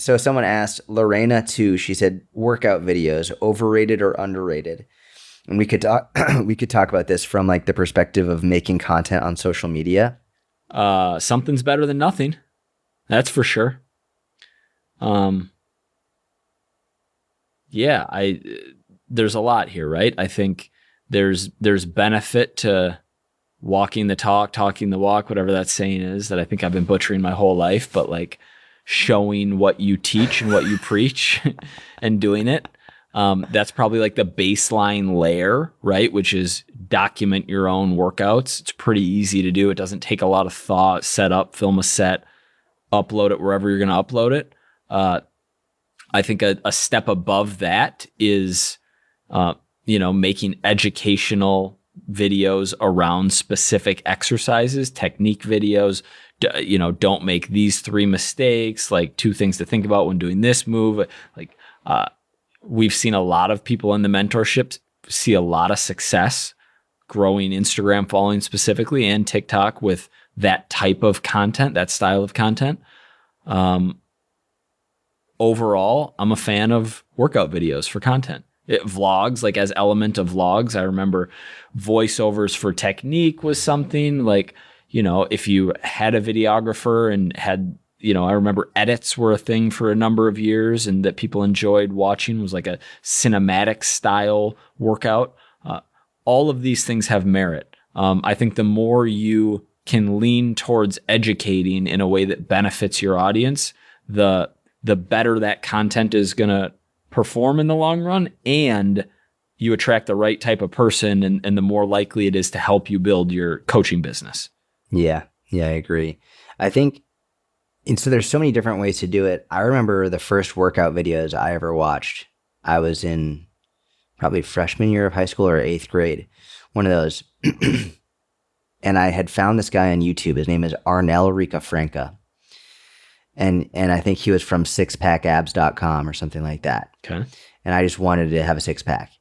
So someone asked Lorena too. She said, workout videos, overrated or underrated? And we could talk. We could talk about this from like the perspective of making content on social media. Something's better than nothing. That's for sure. Yeah, there's a lot here, right? I think there's benefit to walking the talk, talking the walk, whatever that saying is that I think I've been butchering my whole life, but like showing what you teach and what you preach and doing it. That's probably like the baseline layer, right? Which is document your own workouts. It's pretty easy to do. It doesn't take a lot of thought, set up, film a set, upload it wherever you're going to upload it. I think a step above that is, making educational videos around specific exercises, technique videos. Don't make these 3 mistakes, like 2 things to think about when doing this move. Like, we've seen a lot of people in the mentorships see a lot of success growing Instagram following specifically and TikTok with that type of content, that style of content. Overall, I'm a fan of workout videos for content. Vlogs, like as element of vlogs, I remember voiceovers for technique was something like, if you had a videographer and had, I remember edits were a thing for a number of years and that people enjoyed watching, was like a cinematic style workout. All of these things have merit. I think the more you can lean towards educating in a way that benefits your audience, the better that content is going to perform in the long run, and you attract the right type of person, and the more likely it is to help you build your coaching business. Yeah, I agree. I think, and so there's so many different ways to do it. I remember the first workout videos I ever watched. I was in probably freshman year of high school or 8th grade, one of those. And I had found this guy on YouTube. His name is Arnel Ricafranca. And I think he was from sixpackabs.com or something like that. Okay. And I just wanted to have a 6-pack.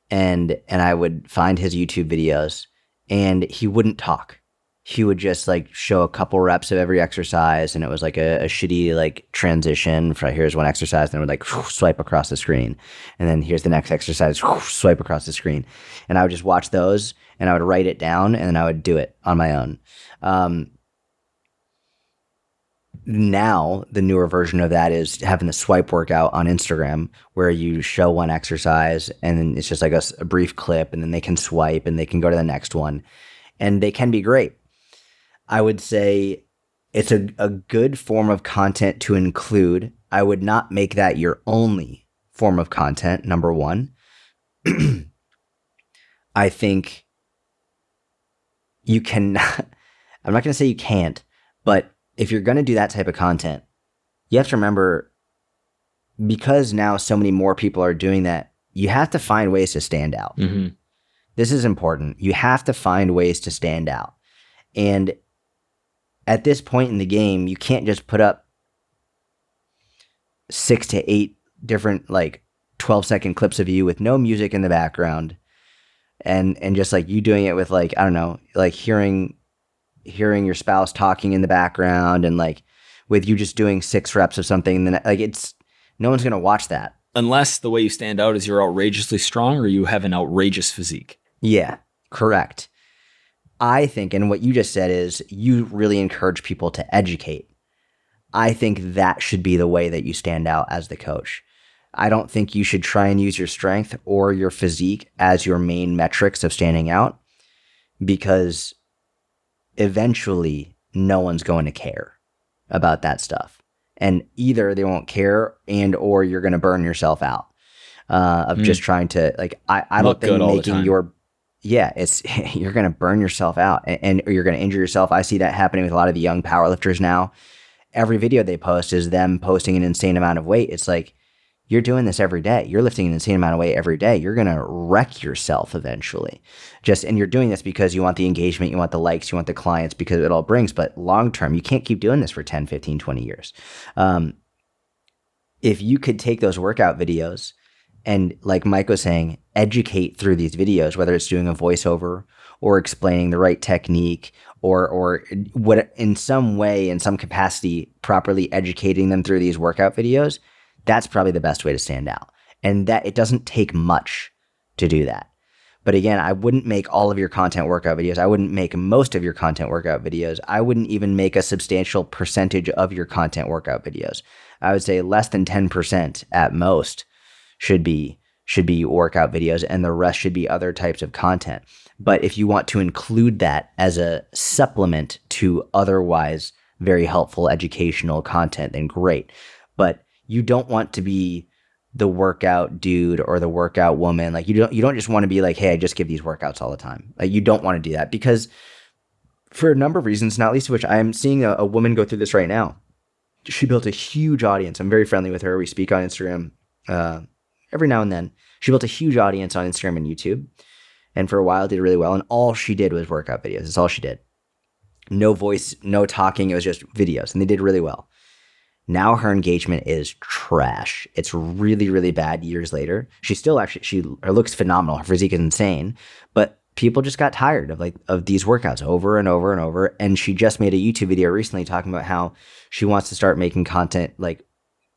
And I would find his YouTube videos, and he wouldn't talk. He would just like show a couple reps of every exercise, and it was like a shitty like transition for here's one exercise, and it would like swipe across the screen. And then here's the next exercise, swipe across the screen. And I would just watch those, and I would write it down, and then I would do it on my own. Now, the newer version of that is having the swipe workout on Instagram, where you show one exercise and then it's just like a brief clip, and then they can swipe and they can go to the next one, and they can be great. I would say it's a good form of content to include. I would not make that your only form of content, number one. I think you cannot, I'm not going to say you can't, but if you're going to do that type of content, you have to remember, because now so many more people are doing that, you have to find ways to stand out. Mm-hmm. This is important. You have to find ways to stand out. And at this point in the game, you can't just put up 6 to 8 different like 12-second clips of you with no music in the background, and just like you doing it with like, I don't know, like hearing your spouse talking in the background, and like with you just doing 6 reps of something, and then like no one's going to watch that. Unless the way you stand out is you're outrageously strong or you have an outrageous physique. Yeah, correct. I think, and what you just said is you really encourage people to educate. I think that should be the way that you stand out as the coach. I don't think you should try and use your strength or your physique as your main metrics of standing out, because eventually no one's going to care about that stuff. And either they won't care, and or you're going to burn yourself out of just trying to like, I don't think making your, it's, you're going to burn yourself out, or you're going to injure yourself. I see that happening with a lot of the young powerlifters now. Every video they post is them posting an insane amount of weight. It's like, you're doing this every day. You're lifting an insane amount of weight every day. You're going to wreck yourself eventually. And you're doing this because you want the engagement, you want the likes, you want the clients, because it all brings. But long term, you can't keep doing this for 10, 15, 20 years. If you could take those workout videos and like Mike was saying, educate through these videos, whether it's doing a voiceover or explaining the right technique or what in some way, in some capacity, properly educating them through these workout videos. That's probably the best way to stand out. And that it doesn't take much to do that. But again, I wouldn't make all of your content workout videos. I wouldn't make most of your content workout videos. I wouldn't even make a substantial percentage of your content workout videos. I would say less than 10% at most should be workout videos, and the rest should be other types of content. But if you want to include that as a supplement to otherwise very helpful educational content, then great. But you don't want to be the workout dude or the workout woman. Like you don't just want to be like, hey, I just give these workouts all the time. Like you don't want to do that, because for a number of reasons, not least of which I am seeing a woman go through this right now. She built a huge audience. I'm very friendly with her. We speak on Instagram every now and then. She built a huge audience on Instagram and YouTube, and for a while did really well. And all she did was workout videos. That's all she did. No voice, no talking. It was just videos, and they did really well. Now her engagement is trash. It's really, really bad years later. She still she looks phenomenal. Her physique is insane, but people just got tired of these workouts over and over and over. And she just made a YouTube video recently talking about how she wants to start making content, like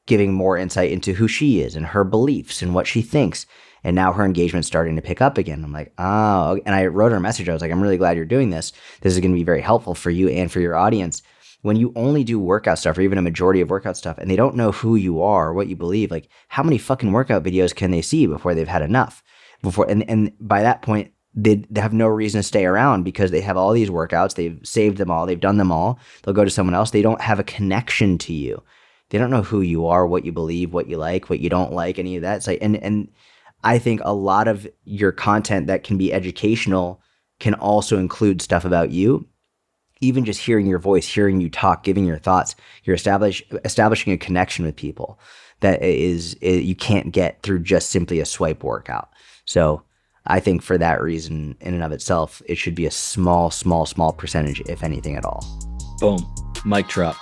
giving more insight into who she is and her beliefs and what she thinks. And now her engagement's starting to pick up again. I'm like, oh, and I wrote her a message. I was like, I'm really glad you're doing this. This is going to be very helpful for you and for your audience. When you only do workout stuff, or even a majority of workout stuff, and they don't know who you are or what you believe, like how many fucking workout videos can they see before they've had enough? And by that point, they have no reason to stay around, because they have all these workouts. They've saved them all. They've done them all. They'll go to someone else. They don't have a connection to you. They don't know who you are, what you believe, what you like, what you don't like, any of that. It's like, and I think a lot of your content that can be educational can also include stuff about you. Even just hearing your voice, hearing you talk, giving your thoughts, you're establishing a connection with people that you can't get through just simply a swipe workout. So I think for that reason, in and of itself, it should be a small percentage, if anything at all. Boom. Mic drop.